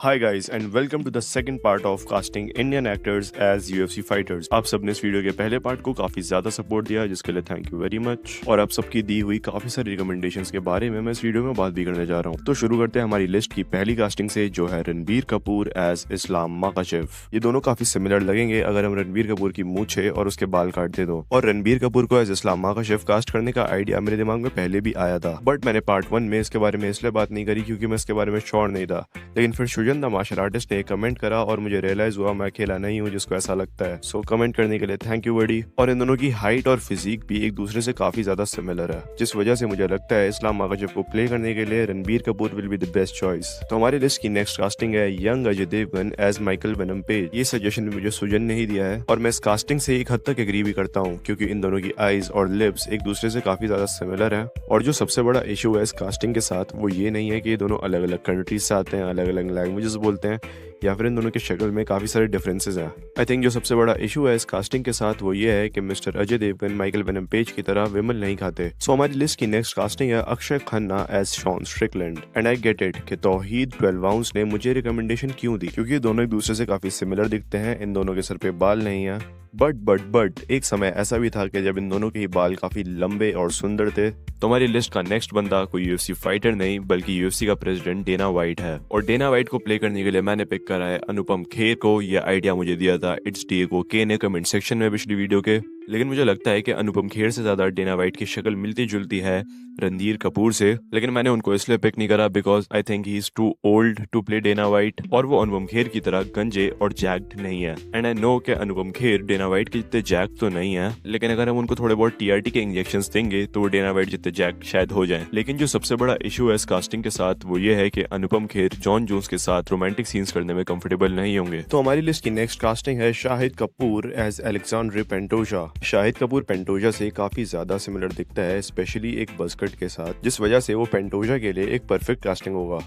Hi guys and welcome to the second part of casting Indian actors as UFC fighters। आप सबने इस video के पहले part को काफी ज्यादा सपोर्ट दिया जिसके लिए थैंक यू वेरी मच। और आप सबकी दी हुई काफी सारी रिकमेंडेशंस के बारे में मैं इस वीडियो में बात भी करने जा रहा हूँ। तो शुरू करते हैं हमारी लिस्ट की पहली कास्टिंग से, जो है रणबीर कपूर एज इस्लाम माकाशिफ। ये दोनों काफी सिमिलर लगेंगे अगर हम रणबीर कपूर की मूछे और उसके बाल काट दे दो। और रणबीर कपूर को एज इस्लाम माकाशिफ कास्ट करने का आइडिया मेरे दिमाग में पहले भी आया था, बट मैंने पार्ट 1 में इसके बारे में इसलिए बात नहीं करी क्योंकि मैं इसके बारे में श्योर नहीं था। लेकिन फिर सुजन द मार्शल आर्टिस्ट ने कमेंट करा और मुझे रियलाइज हुआ मैं अकेला नहीं हूँ जिसको ऐसा लगता है। सो कमेंट करने के लिए थैंक यू बड़ी। और इन दोनों की हाइट और फिजिक भी एक दूसरे से काफी ज्यादा सिमिलर है, जिस वजह से मुझे लगता है इस्लाम माकाशिफ को प्ले करने के लिए Ranbir Kapoor will be the best choice. तो हमारी लिस्ट की नेक्स्ट कास्टिंग है young Ajay Devgn as Michael Venom Page. ये सजेशन भी मुझे सुजन ने ही दिया है और मैं इस कास्टिंग से एक हद तक एग्री भी करता हूँ क्योंकि इन दोनों की आईज और लिप्स एक दूसरे से काफी ज्यादा सिमिलर है। और जो सबसे बड़ा इशू है इस कास्टिंग के साथ वो ये नहीं है कि ये दोनों अलग अलग कंट्रीज से आते हैं, अलग अलग लैंग्वेजेस बोलते हैं या फिर इन दोनों की शक्ल में काफी सारे डिफरेंसेस हैं। आई थिंक जो सबसे बड़ा इशू है इस कास्टिंग के साथ वो ये है कि mister Ajay Devgn Michael Venom Page की तरह विमल नहीं खाते। सो हमारी लिस्ट की नेक्स्ट कास्टिंग है Akshaye Khanna as Shawn Strickland. And I get it कि तौहीद 12 आउंस ने मुझे रिकमेंडेशन क्यों दी, क्योंकि दोनों एक दूसरे से काफी सिमिलर दिखते हैं। इन दोनों के सर पे बाल नहीं है, बट एक समय ऐसा भी था कि जब इन दोनों के ही बाल काफी लंबे और सुंदर थे। तो हमारी लिस्ट का नेक्स्ट बंदा कोई यूएफसी फाइटर नहीं बल्कि यूएफसी का प्रेसिडेंट डेना वाइट है। और डेना वाइट को प्ले करने के लिए मैंने पिक करा है अनुपम खेर को। यह आइडिया मुझे दिया था इट्स डिएगो के ने कमेंट सेक्शन में पिछली वीडियो के। लेकिन मुझे लगता है कि अनुपम खेर से ज्यादा डेना वाइट की शक्ल मिलती जुलती है रणधीर कपूर से। लेकिन मैंने उनको इसलिए पिक नहीं करा because I think he is too old to play Dana White और वो अनुपम खेर की तरह गंजे और जैक्ड नहीं है। एंड आई नो कि अनुपम खेर डेना वाइट के जितने जैक तो नहीं है, लेकिन अगर हम उनको थोड़े बहुत टीआरटी के इंजेक्शंस देंगे तो वो डेना वाइट जितने जैक शायद हो जाएं। लेकिन जो सबसे बड़ा इशू है इस कास्टिंग के साथ वो ये है कि अनुपम खेर जॉन जोन्स के साथ रोमांटिक सीन्स करने में कंफर्टेबल नहीं होंगे। तो हमारी लिस्ट की नेक्स्ट कास्टिंग है Shahid Kapoor as Alexandre Pantoja. Shahid Kapoor Pantoja से काफी ज्यादा सिमिलर दिखता है, स्पेशली एक बजकट के साथ, जिस वजह से वो पेंटोजा के लिए एक परफेक्ट कास्टिंग होगा।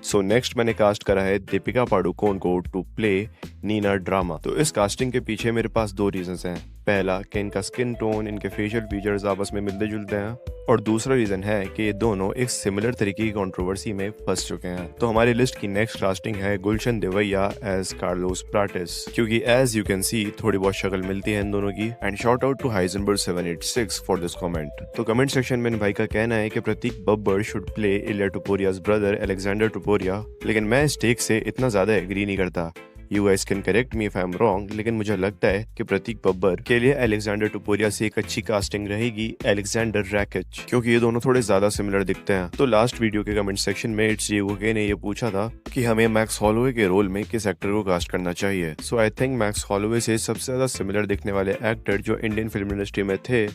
सो नेक्स्ट मैंने कास्ट करा है दीपिका पाडुकोन को टू प्ले नीना ड्रामा। तो इस कास्टिंग के पीछे मेरे पास दो रीजंस हैं। पहला कि इनका स्किन टोन, इनके फेशियल फीचर्स आपस में मिलते जुलते हैं, और दूसरा रीजन है कि ये दोनों एक सिमिलर तरीके की कंट्रोवर्सी में फंस चुके हैं। तो हमारी लिस्ट की नेक्स्ट कास्टिंग है गुलशन देवैया एज कार्लोस प्राटिस, क्योंकि एज यू कैन सी थोड़ी बहुत शक्ल मिलती है इन दोनों की। And shout out to Heisenberg 786 for this comment. तो कमेंट सेक्शन में इन भाई का कहना है कि प्रतीक Babbar should play Iliya टुपोरियाज brother Alexander टुपोरिया, लेकिन मैं इस टेक से इतना ज्यादा एग्री नहीं करता। You guys can correct me if I'm wrong, लेकिन मुझे लगता है कि प्रतीक बब्बर के लिए अलेक्जेंडर टुपोरिया से एक अच्छी कास्टिंग रहेगी अलेक्जेंडर रैकेच, क्योंकि ये दोनों थोड़े ज्यादा सिमिलर दिखते हैं। तो लास्ट वीडियो के कमेंट सेक्शन में इट्स ये ने ये पूछा था कि हमें मैक्स हॉलोवे के रोल में किस एक्टर को कास्ट करना चाहिए। सो आई थिंक मैक्स हॉलोवे से सबसे ज्यादा सिमिलर दिखने वाले एक्टर जो इंडियन फिल्म इंडस्ट्री में थे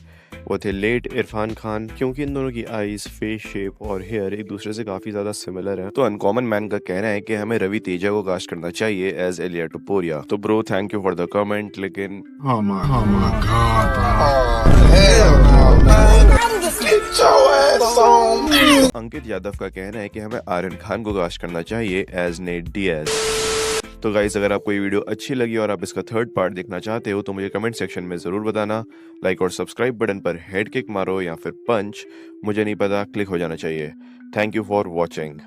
वो थे लेट इरफान खान, क्योंकि इन दोनों की आईज, फेस शेप और हेयर एक दूसरे से काफी ज्यादा सिमिलर है। तो अनकॉमन मैन का कहना है कि हमें रवि तेजा को कास्ट करना चाहिए एज एलिया टुपोरिया। तो bro thank you for the comment, लेकिन Oh my God, bro. Ankit Yadav का कहना है कि हमें आर्यन खान को कास्ट करना चाहिए एज नेट डियाज। तो गाइस अगर आपको ये वीडियो अच्छी लगी और आप इसका थर्ड पार्ट देखना चाहते हो तो मुझे कमेंट सेक्शन में जरूर बताना। लाइक और सब्सक्राइब बटन पर हेड किक मारो या फिर पंच, मुझे नहीं पता, क्लिक हो जाना चाहिए। Thank you for watching.